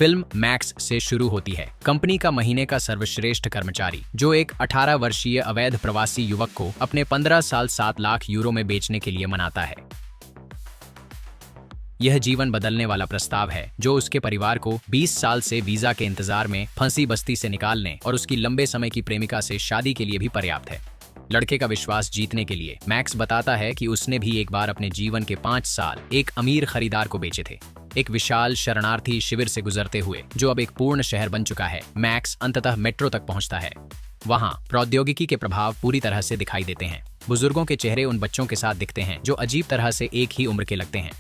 Film max से शुरू होती है। कंपनी का महीने का सर्वश्रेष्ठ कर्मचारी जो एक 18 वर्षीय अवैध प्रवासी युवक को अपने 15 साल 7 लाख यूरो में बेचने के लिए मनाता है। यह जीवन बदलने वाला प्रस्ताव है जो उसके परिवार को 20 साल से वीजा के इंतजार में फंसी बस्ती से निकालने और उसकी लंबे समय की प्रेमिका से शादी के लिए भी पर्याप्त है। लड़के का विश्वास जीतने के लिए मैक्स बताता है कि उसने भी एक बार अपने जीवन के 5 साल एक अमीर खरीदार को बेचे थे। एक विशाल शरणार्थी शिविर से गुजरते हुए जो अब एक पूर्ण शहर बन चुका है, मैक्स अंततः मेट्रो तक पहुंचता है। वहां प्रौद्योगिकी के प्रभाव पूरी तरह से दिखाई देते हैं। बुजुर्गों के चेहरे उन बच्चों के साथ दिखते हैं जो अजीब तरह से एक ही उम्र के लगते हैं।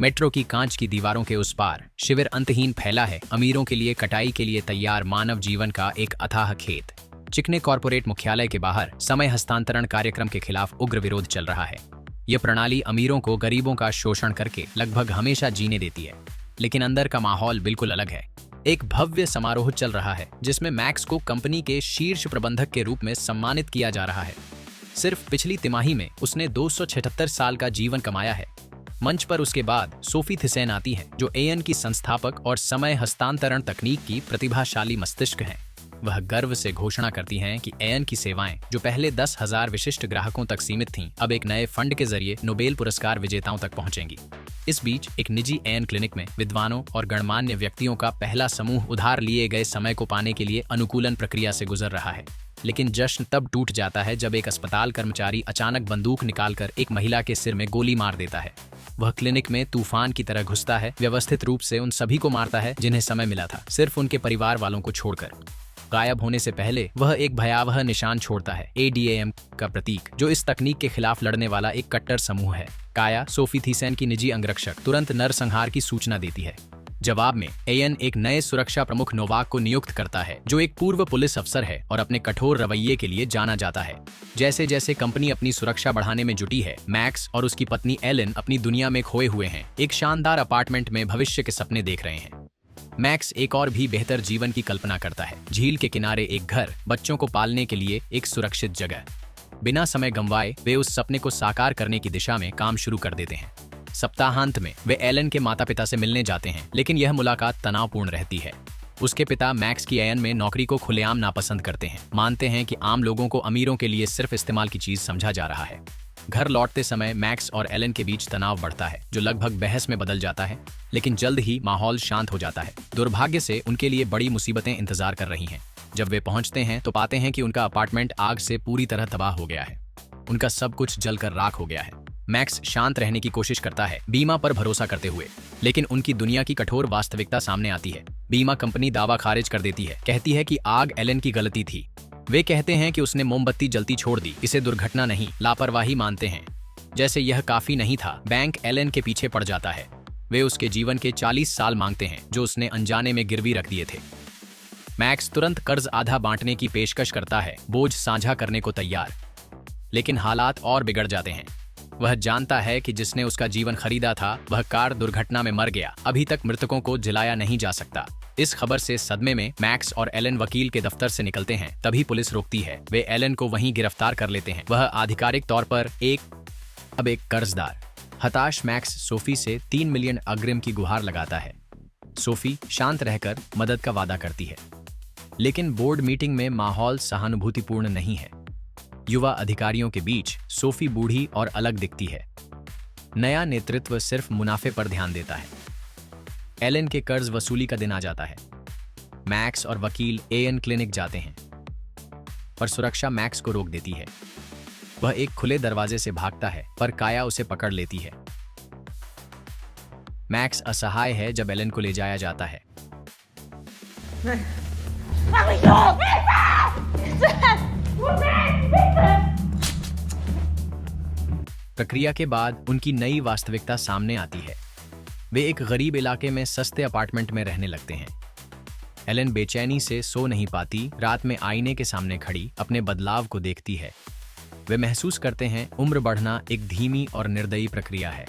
मेट्रो की कांच की दीवारों के उस पार शिविर अंतहीन फैला है, अमीरों के लिए कटाई के लिए तैयार मानव जीवन का एक अथाह खेत। चिकने कॉरपोरेट मुख्यालय के बाहर समय हस्तांतरण कार्यक्रम के खिलाफ उग्र विरोध चल रहा है। यह प्रणाली अमीरों को गरीबों का शोषण करके लगभग हमेशा जीने देती है, लेकिन अंदर का माहौल बिल्कुल अलग है। एक भव्य समारोह चल रहा है जिसमें मैक्स को कंपनी के शीर्ष प्रबंधक के रूप में सम्मानित किया जा रहा है। सिर्फ पिछली तिमाही में उसने 276 साल का जीवन कमाया है। मंच पर उसके बाद सोफी थिसेन आती है जो एएन की संस्थापक और समय हस्तांतरण तकनीक की प्रतिभाशाली मस्तिष्क हैं। वह गर्व से घोषणा करती हैं कि एएन की सेवाएं जो पहले 10,000 विशिष्ट ग्राहकों तक सीमित थीं, अब एक नए फंड के जरिए नोबेल पुरस्कार विजेताओं तक पहुंचेंगी। इस बीच एक निजी एएन क्लिनिक में विद्वानों और गणमान्य व्यक्तियों का पहला समूह उधार लिए गए समय को पाने के लिए अनुकूलन प्रक्रिया से गुजर रहा है। लेकिन जश्न तब टूट जाता है जब एक अस्पताल कर्मचारी अचानक बंदूक निकालकर एक महिला के सिर में गोली मार देता है। वह क्लिनिक में तूफान की तरह घुसता है, व्यवस्थित रूप से उन सभी को मारता है जिन्हें समय मिला था, सिर्फ उनके परिवार वालों को छोड़कर। गायब होने से पहले वह एक भयावह निशान छोड़ता है, एडीएएम का प्रतीक, जो इस तकनीक के खिलाफ लड़ने वाला एक कट्टर समूह है। काया, सोफी थिसेन की निजी अंगरक्षक, तुरंत नरसंहार की सूचना देती है। जवाब में एएन एक नए सुरक्षा प्रमुख नोवाक को नियुक्त करता है जो एक पूर्व पुलिस अफसर है और अपने कठोर रवैये के लिए जाना जाता है। जैसे जैसे कंपनी अपनी सुरक्षा बढ़ाने में जुटी है, मैक्स और उसकी पत्नी एलन अपनी दुनिया में खोए हुए हैं, एक शानदार अपार्टमेंट में भविष्य के सपने देख रहे हैं। मैक्स एक और भी बेहतर जीवन की कल्पना करता है, झील के किनारे एक घर, बच्चों को पालने के लिए एक सुरक्षित जगह। बिना समय गंवाए वे उस सपने को साकार करने की दिशा में काम शुरू कर देते हैं। सप्ताहांत में वे एलन के माता पिता से मिलने जाते हैं, लेकिन यह मुलाकात तनावपूर्ण रहती है। उसके पिता मैक्स की एएन में नौकरी को खुलेआम नापसंद करते हैं, मानते हैं कि आम लोगों को अमीरों के लिए सिर्फ इस्तेमाल की चीज समझा जा रहा है। घर लौटते समय मैक्स और एलन के बीच तनाव बढ़ता है जो लगभग बहस में बदल जाता है, लेकिन जल्द ही माहौल शांत हो जाता है। दुर्भाग्य से उनके लिए बड़ी मुसीबतें इंतजार कर रही हैं। जब वे पहुंचते हैं तो पाते हैं कि उनका अपार्टमेंट आग से पूरी तरह तबाह हो गया है। उनका सब कुछ जलकर राख हो गया है। मैक्स शांत रहने की कोशिश करता है, बीमा पर भरोसा करते हुए, लेकिन उनकी दुनिया की कठोर वास्तविकता सामने आती है। बीमा कंपनी दावा खारिज कर देती है, कहती है कि आग एलन की गलती थी। वे कहते हैं कि उसने मोमबत्ती जलती छोड़ दी, इसे दुर्घटना नहीं, लापरवाही मानते हैं। जैसे यह काफी नहीं था, बैंक एलन के पीछे पड़ जाता है। वे उसके जीवन के 40 साल मांगते हैं जो उसने अनजाने में गिरवी रख दिए थे। मैक्स तुरंत कर्ज आधा बांटने की पेशकश करता है, बोझ साझा करने को तैयार। लेकिन हालात और बिगड़ जाते हैं। वह जानता है कि जिसने उसका जीवन खरीदा था वह कार दुर्घटना में मर गया। अभी तक मृतकों को जलाया नहीं जा सकता। इस खबर से सदमे में मैक्स और एलन वकील के दफ्तर से निकलते हैं, तभी पुलिस रोकती है। वे एलन को वहीं गिरफ्तार कर लेते हैं। वह आधिकारिक तौर पर एक कर्जदार। हताश मैक्स सोफी से 3 मिलियन अग्रिम की गुहार लगाता है। सोफी शांत रहकर मदद का वादा करती है, लेकिन बोर्ड मीटिंग में माहौल सहानुभूतिपूर्ण नहीं है। युवा अधिकारियों के बीच सोफी बूढ़ी और अलग दिखती है। नया नेतृत्व सिर्फ मुनाफे पर ध्यान देता है। एलन के कर्ज वसूली का दिन आ जाता है। मैक्स और वकील एएन क्लिनिक जाते हैं, पर सुरक्षा मैक्स को रोक देती है। वह एक खुले दरवाजे से भागता है, पर काया उसे पकड़ लेती है। मैक्स असहाय है जब एलन को ले जाया जाता है। प्रक्रिया के बाद उनकी नई वास्तविकता सामने आती है। वे एक गरीब इलाके में सस्ते अपार्टमेंट में रहने लगते हैं। एलन बेचैनी से सो नहीं पाती, रात में आईने के सामने खड़ी अपने बदलाव को देखती है। वे महसूस करते हैं उम्र बढ़ना एक धीमी और निर्दयी प्रक्रिया है।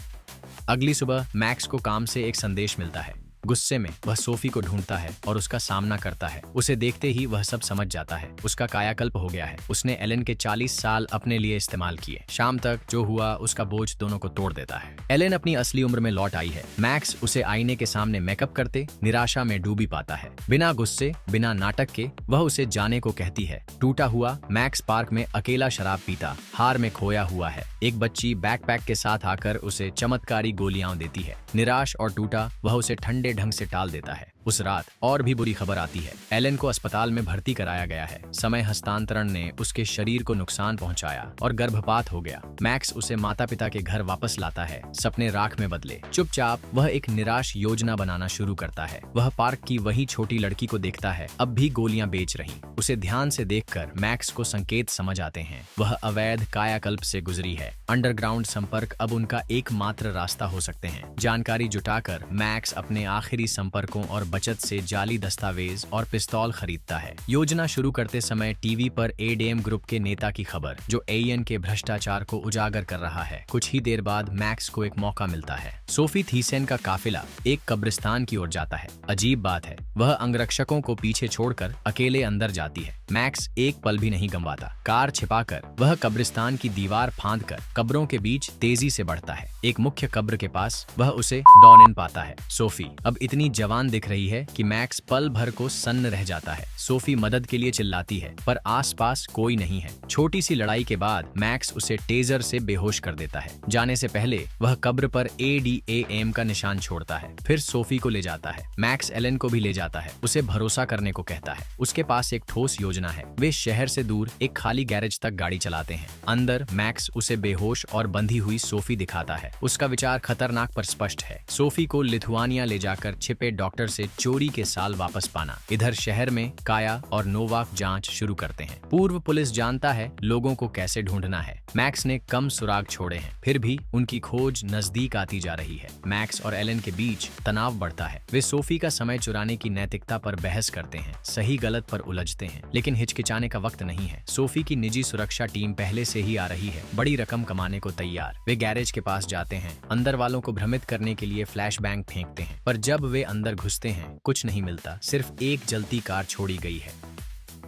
अगली सुबह मैक्स को काम से एक संदेश मिलता है। गुस्से में वह सोफी को ढूंढता है और उसका सामना करता है। उसे देखते ही वह सब समझ जाता है, उसका कायाकल्प हो गया है। उसने एलन के 40 साल अपने लिए इस्तेमाल किए। शाम तक जो हुआ उसका बोझ दोनों को तोड़ देता है। एलन अपनी असली उम्र में लौट आई है। मैक्स उसे आईने के सामने मेकअप करते निराशा में डूबी पाता है। बिना गुस्से बिना नाटक के वह उसे जाने को कहती है। टूटा हुआ मैक्स पार्क में अकेला शराब पीता हार में खोया हुआ है। एक बच्ची बैकपैक के साथ आकर उसे चमत्कारी गोलियां देती है। निराश और टूटा वह उसे ठंडे ढंग से टाल देता है। उस रात और भी बुरी खबर आती है। एलन को अस्पताल में भर्ती कराया गया है। समय हस्तांतरण ने उसके शरीर को नुकसान पहुंचाया और गर्भपात हो गया। मैक्स उसे माता पिता के घर वापस लाता है, सपने राख में बदले। चुपचाप वह एक निराश योजना बनाना शुरू करता है। वह पार्क की वही छोटी लड़की को देखता है, अब भी गोलियां बेच रही। उसे ध्यान से देखकर मैक्स को संकेत समझ आते हैं। वह अवैध कायाकल्प से गुजरी है। अंडरग्राउंड संपर्क अब उनका एकमात्र रास्ता हो सकते हैं। जानकारी जुटाकर मैक्स अपने आखिरी संपर्कों और बचत से जाली दस्तावेज और पिस्तौल खरीदता है। योजना शुरू करते समय टीवी पर एडीएम ग्रुप के नेता की खबर, जो एयन के भ्रष्टाचार को उजागर कर रहा है। कुछ ही देर बाद मैक्स को एक मौका मिलता है। सोफी थीसेन का काफिला एक कब्रिस्तान की ओर जाता है। अजीब बात है, वह अंगरक्षकों को पीछे छोड़कर अकेले अंदर जाती है। मैक्स एक पल भी नहीं गंवाता। कार छिपाकर वह कब्रिस्तान की दीवार फांदकर कब्रों के बीच तेजी से बढ़ता है। एक मुख्य कब्र के पास वह उसे डॉन इन पाता है। सोफी अब इतनी जवान दिख रही है कि मैक्स पल भर को सन्न रह जाता है। सोफी मदद के लिए चिल्लाती है, पर आसपास कोई नहीं है। छोटी सी लड़ाई के बाद मैक्स उसे टेजर से बेहोश कर देता है। जाने से पहले वह कब्र पर एडीएम का निशान छोड़ता है, फिर सोफी को ले जाता है। मैक्स एलन को भी ले जाता है, उसे भरोसा करने को कहता है। उसके पास एक ठोस योजना है। वे शहर से दूर एक खाली गैरेज तक गाड़ी चलाते हैं। अंदर मैक्स उसे बेहोश और बंधी हुई सोफी दिखाता है। उसका विचार खतरनाक पर स्पष्ट है। सोफी को लिथुआनिया ले जाकर छिपे डॉक्टर से चोरी के साल वापस पाना। इधर शहर में काया और नोवाक जांच शुरू करते हैं। पूर्व पुलिस जानता है लोगों को कैसे ढूंढना है। मैक्स ने कम सुराग छोड़े हैं, फिर भी उनकी खोज नजदीक आती जा रही है। मैक्स और एलन के बीच तनाव बढ़ता है। वे सोफी का समय चुराने की नैतिकता पर बहस करते हैं, सही गलत पर उलझते हैं, लेकिन हिचकिचाने का वक्त नहीं है। सोफी की निजी सुरक्षा टीम पहले से ही आ रही है, बड़ी रकम कमाने को तैयार। वे गैरेज के पास जाते हैं, अंदर वालों को भ्रमित करने के लिए फ्लैश बैंग फेंकते हैं, पर जब वे अंदर घुसते हैं कुछ नहीं मिलता, सिर्फ एक जलती कार छोड़ी गई है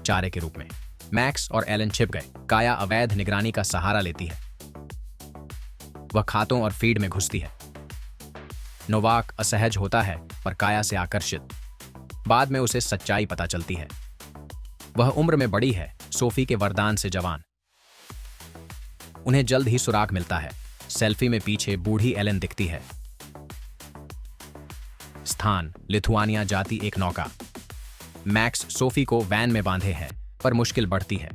चारे के रूप में। मैक्स और एलन छिप गए। काया अवैध निगरानी का सहारा लेती है। वह खातों और फीड में घुसती है। नोवाक असहज होता है पर काया से आकर्षित। बाद में उसे सच्चाई पता चलती है। वह उम्र में बड़ी है, सोफी के वरदान से जवान। उन्हें जल्द ही सुराग मिलता है। सेल्फी में पीछे बूढ़ी एलन दिखती है। स्थान लिथुआनिया जाती एक नौका। मैक्स सोफी को वैन में बांधे है, पर मुश्किल बढ़ती है।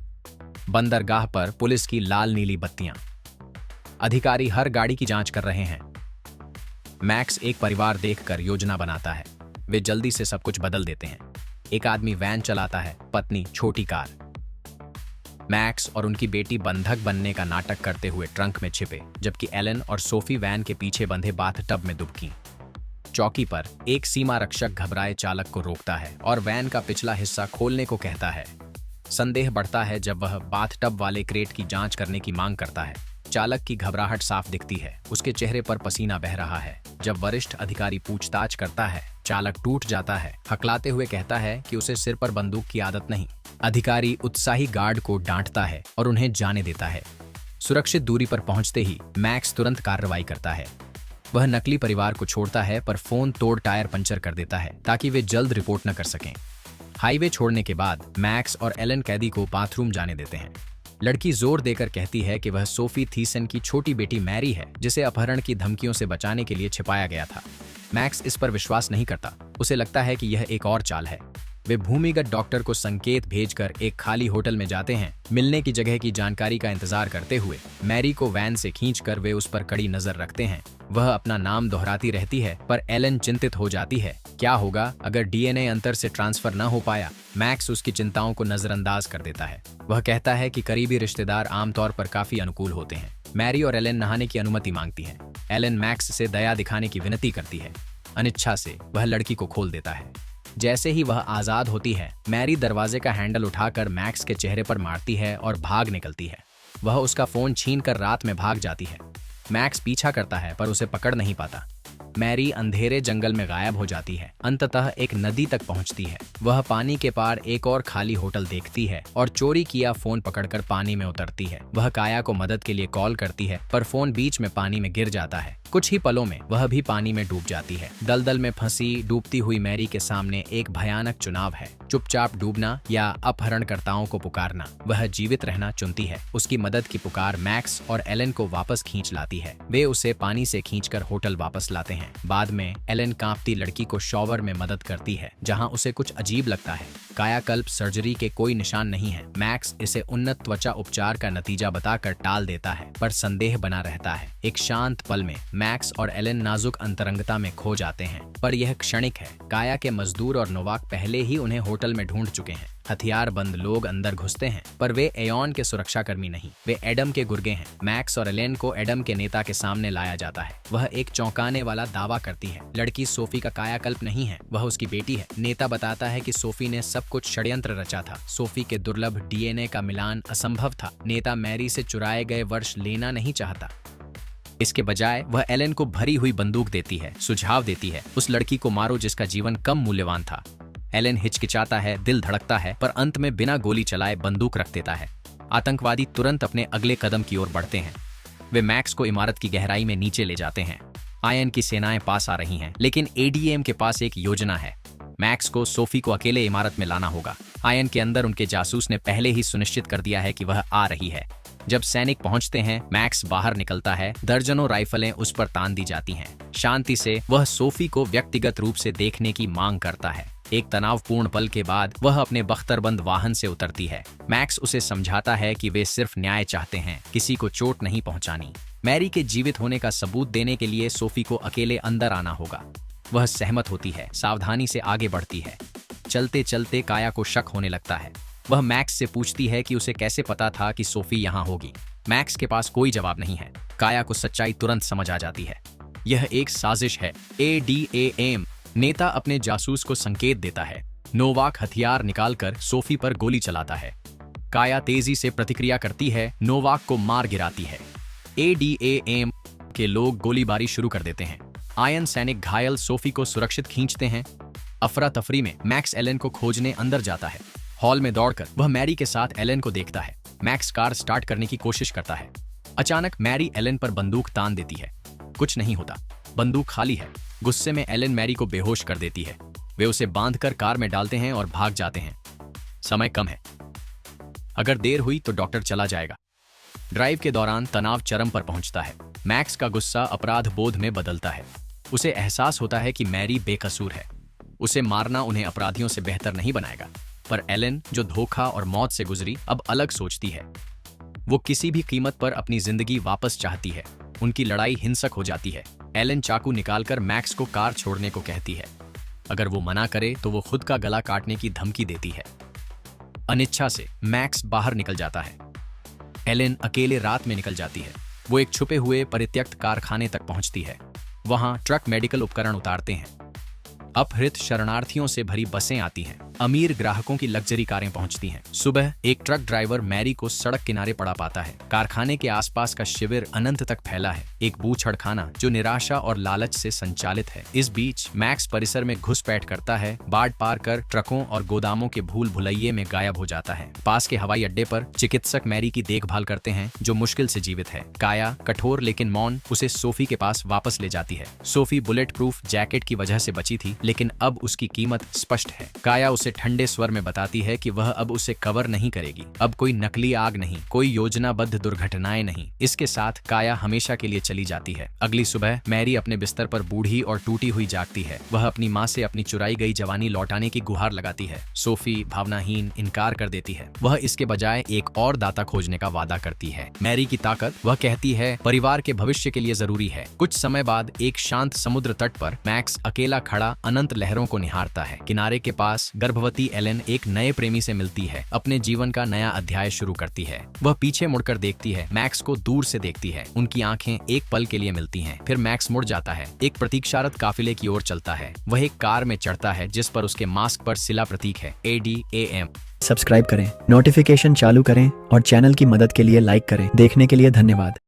बंदरगाह पर पुलिस की लाल नीली बत्तियां। अधिकारी हर गाड़ी की जांच कर रहे हैं। मैक्स एक परिवार देखकर योजना बनाता है। वे जल्दी से सब कुछ बदल देते हैं। एक आदमी वैन चलाता है, पत्नी छोटी कार। मैक्स और उनकी बेटी बंधक बनने का नाटक करते हुए ट्रंक में छिपे, जबकि एलन और सोफी वैन के पीछे बंधे बाथटब में दुबकी। चौकी पर एक सीमा रक्षक घबराए चालक को रोकता है और वैन का पिछला हिस्सा खोलने को कहता है। संदेह बढ़ता है जब वह बाथटब वाले क्रेट की जांच करने की मांग करता है। चालक की घबराहट साफ दिखती है, उसके चेहरे पर पसीना बह रहा है। जब वरिष्ठ अधिकारी पूछताछ करता है, चालक टूट जाता है, हकलाते हुए कहता है कि उसे सिर पर बंदूक की आदत नहीं। अधिकारी उत्साही गार्ड को डांटता है और उन्हें जाने देता है। सुरक्षित दूरी पर पहुंचते ही मैक्स तुरंत कार्रवाई करता है। वह नकली परिवार को छोड़ता है, पर फोन तोड़ टायर पंचर कर देता है ताकि वे जल्द रिपोर्ट न कर सकें। हाईवे छोड़ने के बाद मैक्स और एलन कैदी को बाथरूम जाने देते हैं। लड़की जोर देकर कहती है कि वह सोफी थीसन की छोटी बेटी मैरी है, जिसे अपहरण की धमकियों से बचाने के लिए छिपाया गया था। मैक्स इस पर विश्वास नहीं करता। उसे लगता है कि यह एक और चाल है। वे भूमिगत डॉक्टर को संकेत भेजकर एक खाली होटल में जाते हैं। मिलने की जगह की जानकारी का इंतजार करते हुए मैरी को वैन से खींचकर वे उस पर कड़ी नजर रखते हैं। वह अपना नाम दोहराती रहती है, पर एलन चिंतित हो जाती है। क्या होगा अगर डीएनए अंतर से ट्रांसफर न हो पाया? मैक्स उसकी चिंताओं को नजरअंदाज कर देता है। वह कहता है कि करीबी रिश्तेदार आमतौर पर काफी अनुकूल होते हैं। मैरी और एलन नहाने की अनुमति मांगती है। एलन मैक्स से दया दिखाने की विनती करती है। अनिच्छा से वह लड़की को खोल देता है। जैसे ही वह आजाद होती है, मैरी दरवाजे का हैंडल उठाकर मैक्स के चेहरे पर मारती है और भाग निकलती है। वह उसका फोन छीनकर रात में भाग जाती है। मैक्स पीछा करता है पर उसे पकड़ नहीं पाता। मैरी अंधेरे जंगल में गायब हो जाती है। अंततः एक नदी तक पहुंचती है। वह पानी के पार एक और खाली होटल देखती है और चोरी किया फोन पकड़कर पानी में उतरती है। वह काया को मदद के लिए कॉल करती है, पर फोन बीच में पानी में गिर जाता है। कुछ ही पलों में वह भी पानी में डूब जाती है। दलदल में फंसी डूबती हुई मैरी के सामने एक भयानक चुनाव है, चुपचाप डूबना या अपहरणकर्ताओं को पुकारना। वह जीवित रहना चुनती है। उसकी मदद की पुकार मैक्स और एलन को वापस खींच लाती है। वे उसे पानी से खींचकर होटल वापस लाते हैं। बाद में एलन कांपती लड़की को शॉवर में मदद करती है, जहां उसे कुछ अजीब लगता है। कायाकल्प सर्जरी के कोई निशान नहीं है। मैक्स इसे उन्नत त्वचा उपचार का नतीजा बताकर टाल देता है, पर संदेह बना रहता है। एक शांत पल में मैक्स और एलन नाजुक अंतरंगता में खो जाते हैं, पर यह क्षणिक है। काया के मजदूर और नोवाक पहले ही उन्हें होटल में ढूंढ चुके हैं। हथियारबंद लोग अंदर घुसते हैं, पर वे एयॉन के सुरक्षाकर्मी नहीं, वे एडम के गुर्गे हैं। मैक्स और एलेन को एडम के नेता के सामने लाया जाता है। वह एक चौंकाने वाला दावा करती है। लड़की सोफी का कायाकल्प नहीं है, वह उसकी बेटी है। नेता बताता है कि सोफी ने सब कुछ षड्यंत्र रचा था। सोफी के दुर्लभ डीएनए का मिलान असंभव था। नेता मैरी से चुराए गए वर्ष लेना नहीं चाहता। इसके बजाय वह एलेन को भरी हुई बंदूक देती है, सुझाव देती है, उस लड़की को मारो जिसका जीवन कम मूल्यवान था। एलेन हिचकिचाता है, दिल धड़कता है, पर अंत में बिना गोली चलाए बंदूक रख देता है। आतंकवादी तुरंत अपने अगले कदम की ओर बढ़ते हैं। वे मैक्स को इमारत की गहराई में नीचे ले जाते हैं। आयन की सेनाएं पास आ रही हैं, लेकिन एडीएम के पास एक योजना है। मैक्स को सोफी को अकेले इमारत में लाना होगा। आयन के अंदर उनके जासूस ने पहले ही सुनिश्चित कर दिया है कि वह आ रही है। जब सैनिक पहुंचते हैं, मैक्स बाहर निकलता है। दर्जनों राइफलें उस पर तान दी जाती हैं। शांति से वह सोफी को व्यक्तिगत रूप से देखने की मांग करता है। एक तनावपूर्ण पल के बाद वह अपने बख्तरबंद वाहन से उतरती है। मैक्स उसे समझाता है कि वे सिर्फ न्याय चाहते हैं, किसी को चोट नहीं पहुंचानी। मैरी के जीवित होने का सबूत देने के लिए सोफी को अकेले अंदर आना होगा। वह सहमत होती है, सावधानी से आगे बढ़ती है। चलते चलते काया को शक होने लगता है। वह मैक्स से पूछती है कि उसे कैसे पता था कि सोफी यहाँ होगी। मैक्स के पास कोई जवाब नहीं है। काया को सच्चाई तुरंत समझ आ जाती है। यह एक साजिश है। एडीएम नेता अपने जासूस को संकेत देता है। नोवाक हथियार निकालकर सोफी पर गोली चलाता है। काया तेजी से प्रतिक्रिया करती है, नोवाक को मार गिराती है। एडीएम के लोग गोलीबारी शुरू कर देते हैं। आयन सैनिक घायल सोफी को सुरक्षित खींचते हैं। अफरा तफरी में मैक्स एलन को खोजने अंदर जाता है। हॉल में दौड़कर वह मैरी के साथ एलन को देखता है। मैक्स कार स्टार्ट करने की कोशिश करता है। अचानक मैरी एलन पर बंदूक तान देती है। कुछ नहीं होता, बंदूक खाली है। गुस्से में एलन मैरी को बेहोश कर देती है। वे उसे बांधकर कार में डालते हैं और भाग जाते हैं। समय कम है, अगर देर हुई तो डॉक्टर चला जाएगा। ड्राइव के दौरान तनाव चरम पर पहुंचता है। मैक्स का गुस्सा अपराध बोध में बदलता है। उसे एहसास होता है कि मैरी बेकसूर है। उसे मारना उन्हें अपराधियों से बेहतर नहीं बनाएगा। पर एलन, जो धोखा और मौत से गुजरी, अब अलग सोचती है। वो किसी भी कीमत पर अपनी जिंदगी वापस चाहती है। उनकी लड़ाई हिंसक हो जाती है। एलन चाकू निकालकर मैक्स को कार छोड़ने को कहती है। अगर वो मना करे तो वो खुद का गला काटने की धमकी देती है। अनिच्छा से मैक्स बाहर निकल जाता है। एलन अकेले रात में निकल जाती है। वो एक छुपे हुए परित्यक्त कारखाने तक पहुंचती है। वहां ट्रक मेडिकल उपकरण उतारते हैं। अपहृत शरणार्थियों से भरी बसें आती हैं। अमीर ग्राहकों की लग्जरी कारें पहुंचती हैं। सुबह एक ट्रक ड्राइवर मैरी को सड़क किनारे पड़ा पाता है। कारखाने के आसपास का शिविर अनंत तक फैला है, एक बूछड़खाना जो निराशा और लालच से संचालित है। इस बीच मैक्स परिसर में घुसपैठ करता है, बाढ़ पार कर ट्रकों और गोदामों के भूल भुलैये में गायब हो जाता है। पास के हवाई अड्डे पर चिकित्सक मैरी की देखभाल करते हैं, जो मुश्किल से जीवित है। काया, कठोर लेकिन मौन, उसे सोफी के पास वापस ले जाती है। सोफी बुलेट प्रूफ जैकेट की वजह से बची थी, लेकिन अब उसकी कीमत स्पष्ट है। काया उसे ठंडे स्वर में बताती है कि वह अब उसे कवर नहीं करेगी। अब कोई नकली आग नहीं, कोई योजनाबद्ध दुर्घटनाएं नहीं। इसके साथ काया हमेशा के लिए चली जाती है। अगली सुबह मैरी अपने बिस्तर पर बूढ़ी और टूटी हुई जागती है। वह अपनी माँ से अपनी चुराई गई जवानी लौटाने की गुहार लगाती है। सोफी भावनाहीन इनकार कर देती है। वह इसके बजाय एक और दाता खोजने का वादा करती है। मैरी की ताकत, वह कहती है, परिवार के भविष्य के लिए जरूरी है। कुछ समय बाद एक शांत समुद्र तट पर मैक्स अकेला खड़ा अनंत लहरों को निहारता है। किनारे के पास गर्भवती एलन एक नए प्रेमी से मिलती है, अपने जीवन का नया अध्याय शुरू करती है। वह पीछे मुड़कर देखती है, मैक्स को दूर से देखती है। उनकी आंखें एक पल के लिए मिलती हैं, फिर मैक्स मुड़ जाता है, एक प्रतीक्षारत काफिले की ओर चलता है। वह एक कार में चढ़ता है जिस पर उसके मास्क पर सिला प्रतीक है, ADAM। सब्सक्राइब करें, नोटिफिकेशन चालू करें और चैनल की मदद के लिए लाइक करें। देखने के लिए धन्यवाद।